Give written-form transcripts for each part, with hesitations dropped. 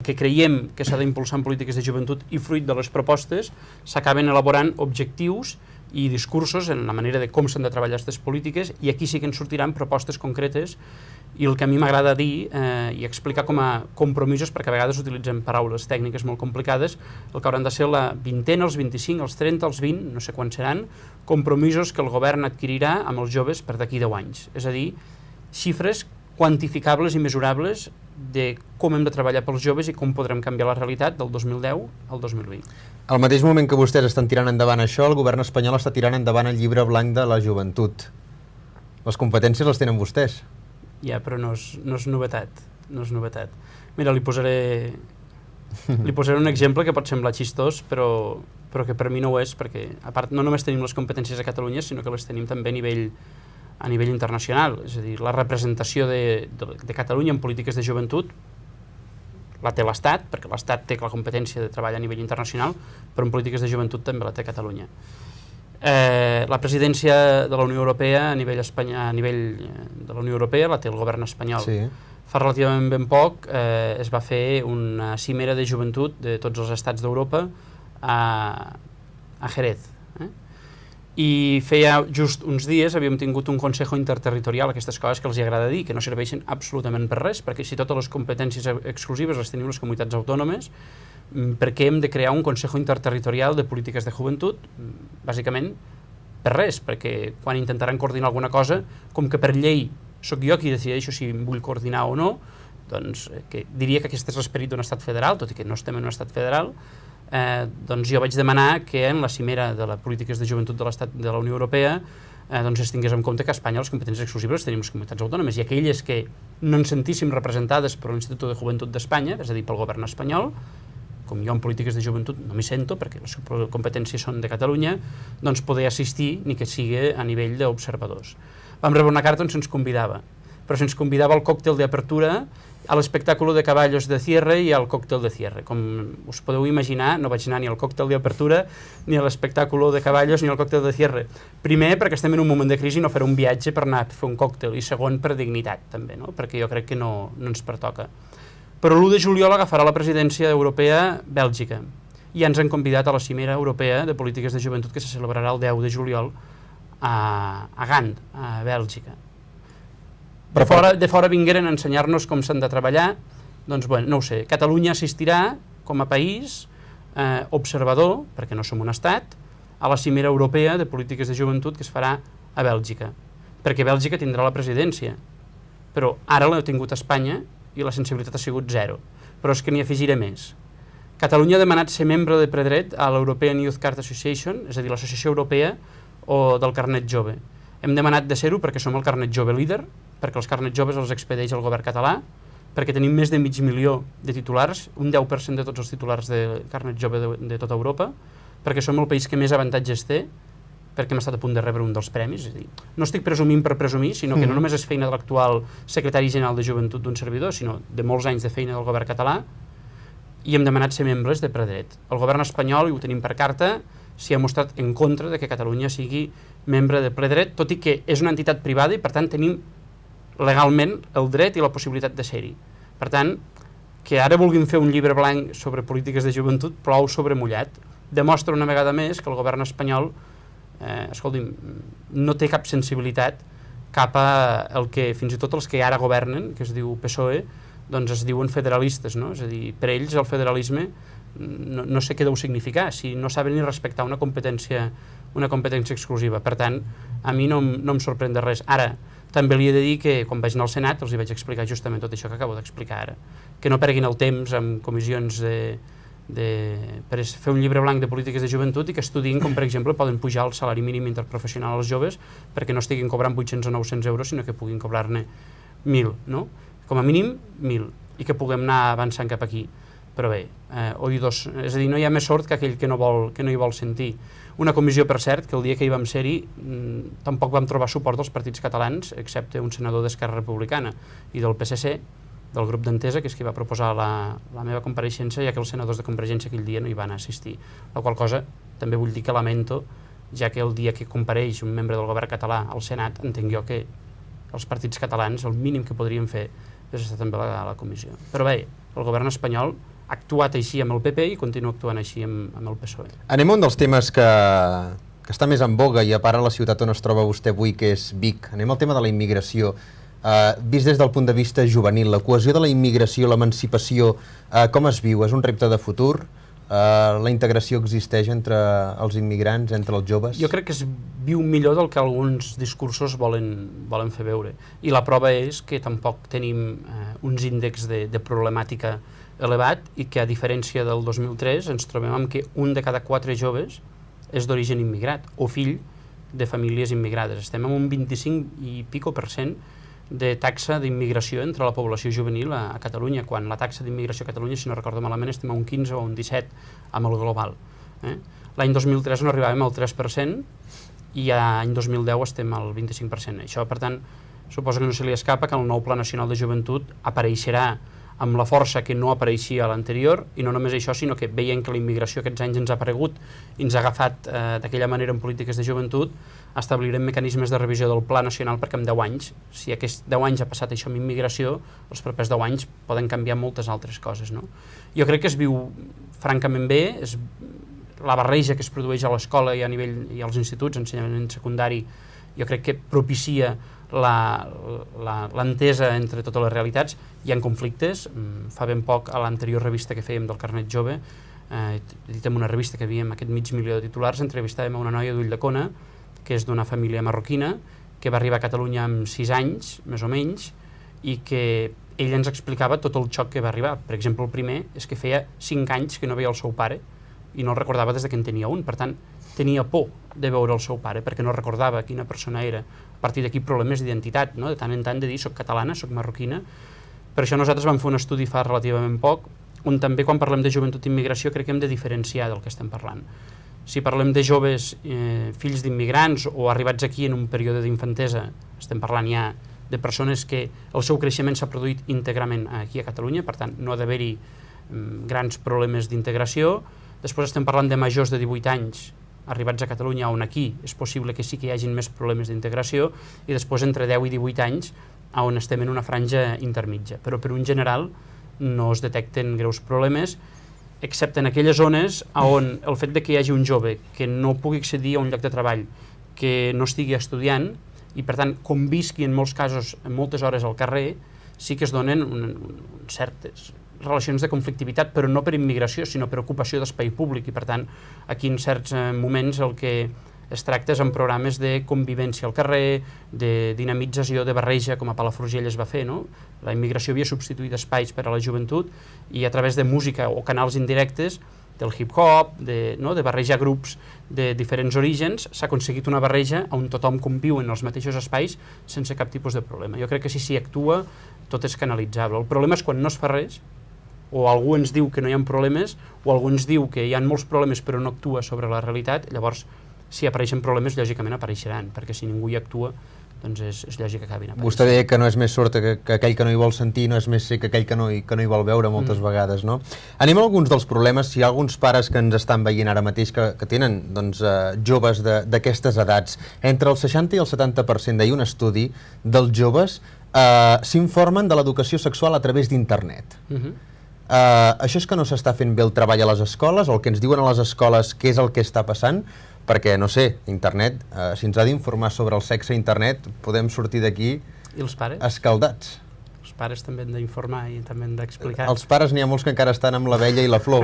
que creiem que s'ha d'impulsar en polítiques de joventut i fruit de les propostes s'acaben elaborant objectius i discursos en la manera de com s'han de treballar aquestes polítiques, i aquí sí que ens sortiran propostes concretes, i el que a mi m'agrada dir i explicar com a compromisos, perquè a vegades utilitzem paraules tècniques molt complicades, el que hauran de ser la vintena, els 25, els 30, els 20, no sé quants seran, compromisos que el govern adquirirà amb els joves per d'aquí 10 anys. És a dir, xifres quantificables i mesurables de com hem de treballar pels joves i com podrem canviar la realitat del 2010 al 2020. Al mateix moment que vostès estan tirant endavant això, el govern espanyol està tirant endavant el llibre blanc de la joventut. Les competències les tenen vostès. Ja, però no és novetat. No és novetat. Mira, li posaré un exemple que pot semblar xistós, però que per mi no ho és, perquè a part no només tenim les competències a Catalunya, sinó que les tenim també a nivell internacional. És a dir, la representació de Catalunya en polítiques de joventut la té l'Estat, perquè l'Estat té la competència de treball a nivell internacional, però en polítiques de joventut també la té Catalunya. La presidència de la Unió Europea a nivell de la Unió Europea la té el govern espanyol. Sí. Fa relativament ben poc es va fer una cimera de joventut de tots els estats d'Europa a Jerez. I feia just uns dies havíem tingut un Consejo Interterritorial, aquestes coses que els agrada dir, que no serveixen absolutament per res, perquè si totes les competències exclusives les tenim les comunitats autònomes, per què hem de crear un Consejo Interterritorial de polítiques de joventut? Bàsicament per res, perquè quan intentaran coordinar alguna cosa, com que per llei sóc jo qui decideixo si em vull coordinar o no, doncs diria que aquest és l'esperit d'un estat federal, tot i que no estem en un estat federal. Doncs jo vaig demanar que en la cimera de les polítiques de joventut de la Unió Europea es tingués en compte que a Espanya les competències exclusives les tenim les comunitats autònomes, i aquelles que no ens sentíssim representades per l'Institut de Joventut d'Espanya, és a dir, pel govern espanyol, com jo en polítiques de joventut no m'hi sento perquè les competències són de Catalunya, doncs poder assistir, ni que sigui a nivell d'observadors. Vam rebre una carta on se'ns convidava, però se'ns convidava al còctel d'apertura, a l'espectacle de caballos de cierre i al còctel de cierre. Com us podeu imaginar, no vaig anar ni al còctel d'apertura, ni a l'espectacle de caballos, ni al còctel de cierre. Primer, perquè estem en un moment de crisi i no faré un viatge per anar a fer un còctel, i segon, per dignitat, també, no? Perquè jo crec que no ens pertoca. Però l'1 de juliol agafarà la presidència europea Bèlgica, i ens han convidat a la cimera europea de polítiques de joventut que se celebrarà el 10 de juliol a Gand, a Bèlgica. De fora vingueren a ensenyar-nos com s'han de treballar, doncs bueno, no ho sé, Catalunya assistirà com a país observador, perquè no som un estat, a la cimera europea de polítiques de joventut que es farà a Bèlgica, perquè Bèlgica tindrà la presidència, però ara l'ha tingut Espanya i la sensibilitat ha sigut zero. Però és que n'hi afegiré més. Catalunya ha demanat ser membre de predret a l'European Youth Card Association, és a dir, l'Associació Europea o del Carnet Jove. Hem demanat de ser-ho perquè som el Carnet Jove líder, perquè els carnets joves els expedeix el govern català, perquè tenim més de 500.000 de titulars, un 10% de tots els titulars de carnet jove de tota Europa, perquè som el país que més avantatges té, perquè hem estat a punt de rebre un dels premis. És a dir, no estic presumint per presumir, sinó que no només és feina de l'actual secretari general de joventut d'un servidor, sinó de molts anys de feina del govern català, i hem demanat ser membres de predret. El govern espanyol, i ho tenim per carta, s'hi ha mostrat en contra de que Catalunya sigui membre de predret, tot i que és una entitat privada i per tant tenim legalment el dret i la possibilitat de ser-hi. Per tant, que ara vulguin fer un llibre blanc sobre polítiques de joventut plou sobre mullat. Demostra una vegada més que el govern espanyol no té cap sensibilitat cap a el que fins i tot els que ara governen, que es diu PSOE, doncs es diuen federalistes, no? És a dir, per ells el federalisme no sé què deu significar, si no saben ni respectar una competència exclusiva. Per tant, a mi no em sorprèn de res. Ara, també li he de dir que quan vaig anar al Senat els hi vaig explicar justament tot això que acabo d'explicar ara, que no perguin el temps amb comissions per fer un llibre blanc de polítiques de joventut i que estudien com, per exemple, poden pujar el salari mínim interprofessional als joves perquè no estiguin cobrant 800 o 900 euros, sinó que puguin cobrar-ne 1.000, no? Com a mínim 1.000, i que puguem anar avançant cap aquí. Però bé, oïdors, és a dir, no hi ha més sort que aquell que no hi vol sentir. Una comissió, per cert, que el dia que hi vam ser-hi tampoc vam trobar suport dels partits catalans, excepte un senador d'Esquerra Republicana i del PSC, del grup d'Entesa, que és qui va proposar la meva compareixença, ja que els senadors de Convergència aquell dia no hi van assistir. La qual cosa també vull dir que lamento, ja que el dia que compareix un membre del govern català al Senat, entenc jo que els partits catalans el mínim que podrien fer és estar també a la comissió. Però bé, el govern espanyol actuat així amb el PP i continua actuant així amb el PSOE. Anem a un dels temes que està més en boga i a part a la ciutat on es troba vostè avui, que és Vic. Anem al tema de la immigració. Vist des del punt de vista juvenil, la cohesió de la immigració, l'emancipació, com es viu? És un repte de futur? La integració existeix entre els immigrants, entre els joves? Jo crec que es viu millor del que alguns discursos volen fer veure. I la prova és que tampoc tenim uns índexs de problemàtica elevat i que, a diferència del 2003, ens trobem amb que un de cada 4 joves és d'origen immigrat o fill de famílies immigrades. Estem en un 25 i pico % de taxa d'immigració entre la població juvenil a Catalunya, quan la taxa d'immigració a Catalunya, si no recordo malament, estem a un 15 o un 17 amb el global. L'any 2003 no arribàvem al 3% i l'any 2010 estem al 25%. Això, per tant, suposo que no se li escapa que el nou Pla Nacional de Joventut apareixerà amb la força que no apareixia a l'anterior, i no només això, sinó que veient que la immigració aquests anys ens ha aparegut i ens ha agafat d'aquella manera en polítiques de joventut, establirem mecanismes de revisió del Pla Nacional perquè en 10 anys, si aquests 10 anys ha passat això amb immigració, els propers 10 anys poden canviar moltes altres coses, no? Jo crec que es viu francament bé, la barreja que es produeix a l'escola i a nivell i als instituts, ensenyament secundari, jo crec que propicia l'entesa entre totes les realitats. Hi ha conflictes. Fa ben poc, a l'anterior revista que fèiem del Carnet Jove, dit en una revista que havíem aquest mig milió de titulars, entrevistàvem a una noia d'Ulldecona, que és d'una família marroquina, que va arribar a Catalunya amb 6 anys, més o menys, i que ell ens explicava tot el xoc que va arribar. Per exemple, el primer és que feia 5 anys que no veia el seu pare i no el recordava des que en tenia un. Per tant, tenia por de veure el seu pare perquè no recordava quina persona era. A partir d'aquí problemes d'identitat, no? De tant en tant de dir soc catalana, soc marroquina. Per això nosaltres vam fer un estudi fa relativament poc, on també quan parlem de joventut i immigració crec que hem de diferenciar del que estem parlant. Si parlem de joves fills d'immigrants o arribats aquí en un període d'infantesa, estem parlant ja de persones que el seu creixement s'ha produït íntegrament aquí a Catalunya, per tant no ha d'haver-hi grans problemes d'integració. Després estem parlant de majors de 18 anys arribats a Catalunya, on aquí és possible que sí que hi hagin més problemes d'integració, i després entre 10 i 18 anys on estem en una franja intermitja. Però per un general no es detecten greus problemes, excepte en aquelles zones on el fet de que hi hagi un jove que no pugui accedir a un lloc de treball, que no estigui estudiant i per tant convisqui en molts casos en moltes hores al carrer, sí que es donen certes relacions de conflictivitat, però no per immigració, sinó per ocupació d'espai públic, i per tant aquí en certs moments el que es tracta és en programes de convivència al carrer, de dinamització, de barreja, com a Palafrugell es va fer, no? La immigració havia substituït espais per a la joventut i a través de música o canals indirectes del hip-hop, de barrejar grups de diferents orígens, s'ha aconseguit una barreja on tothom conviu en els mateixos espais sense cap tipus de problema. Jo crec que si s'hi actua tot és canalitzable. El problema és quan no es fa res, o algú ens diu que no hi ha problemes, o algú ens diu que hi ha molts problemes però no actua sobre la realitat. Llavors, si apareixen problemes, lògicament apareixeran, perquè si ningú hi actua, doncs és lògic que acabin apareixent. Vostè deia que no és més sord que aquell que no hi vol sentir, no és més cec que aquell que no hi vol veure moltes vegades, no? Anem a alguns dels problemes. Si hi ha alguns pares que ens estan veient ara mateix que tenen joves d'aquestes edats, entre el 60 i el 70%, deia un estudi dels joves, s'informen de l'educació sexual a través d'internet. Això és que no s'està fent bé el treball a les escoles, o el que ens diuen a les escoles què és el que està passant? Perquè, no sé, internet, si ens ha d'informar sobre el sexe a internet, podem sortir d'aquí escaldats. Els pares també han d'informar i també han d'explicar. Els pares n'hi ha molts que encara estan amb la vella i la flor,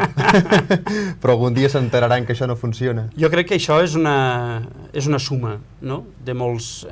però algun dia s'enteraran que això no funciona. Jo crec que això és una suma, no?, de molts